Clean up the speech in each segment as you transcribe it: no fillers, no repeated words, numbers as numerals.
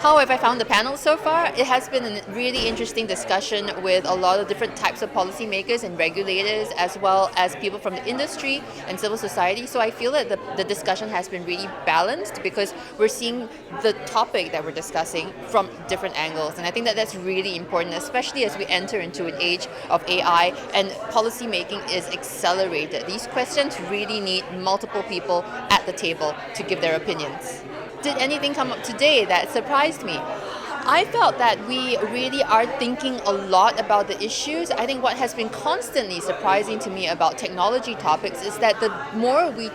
How have I found the panel so far? It has been a really interesting discussion with a lot of different types of policymakers and regulators, as well as people from the industry and civil society. So I feel that the discussion has been really balanced because we're seeing the topic that we're discussing from different angles. And I think that that's really important, especially as we enter into an age of AI and policymaking is accelerated. These questions really need multiple people at the table to give their opinions. Did anything come up today that surprised me? I felt that we really are thinking a lot about the issues. I think what has been constantly surprising to me about technology topics is that the more we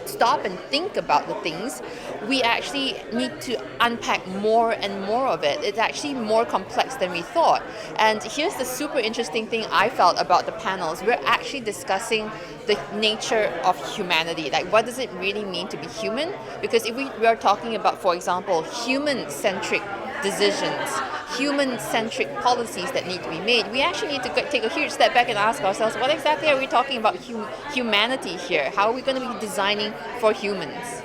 stop and think about the things, we actually need to unpack more and more of it. It's actually more complex than we thought. And here's the super interesting thing I felt about the panels. We're actually discussing the nature of humanity. Like, what does it really mean to be human? Because if we are talking about, for example, human-centric decisions, human-centric policies that need to be made, we actually need to take a huge step back and ask ourselves, what exactly are we talking about humanity here? How are we going to be designing for humans?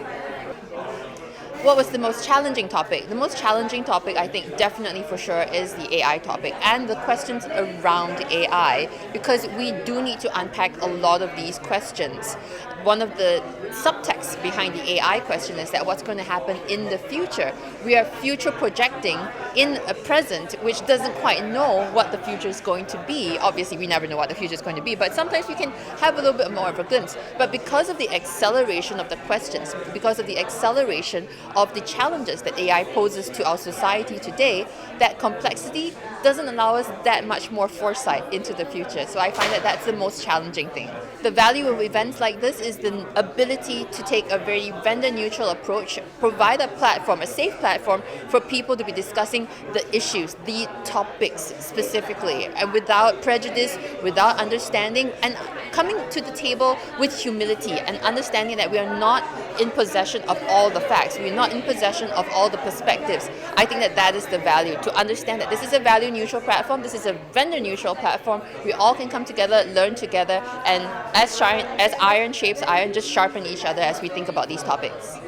What was the most challenging topic? The most challenging topic, I think, definitely for sure, is the AI topic and the questions around AI, because we do need to unpack a lot of these questions. One of the subtexts behind the AI question is that what's going to happen in the future. We are future projecting in a present which doesn't quite know what the future is going to be. Obviously, we never know what the future is going to be, but sometimes we can have a little bit more of a glimpse. But because of the acceleration of the questions, because of the acceleration of the challenges that AI poses to our society today, that complexity doesn't allow us that much more foresight into the future. So I find that that's the most challenging thing. The value of events like this is the ability to take a very vendor-neutral approach, provide a platform, a safe platform for people to be discussing the issues, the topics specifically, and without prejudice, without understanding, and coming to the table with humility and understanding that we are not in possession of all the facts, we're not in possession of all the perspectives. I think that that is the value, to understand that this is a value-neutral platform, this is a vendor-neutral platform. We all can come together, learn together, and as iron shapes iron, just sharpen each other as we think about these topics.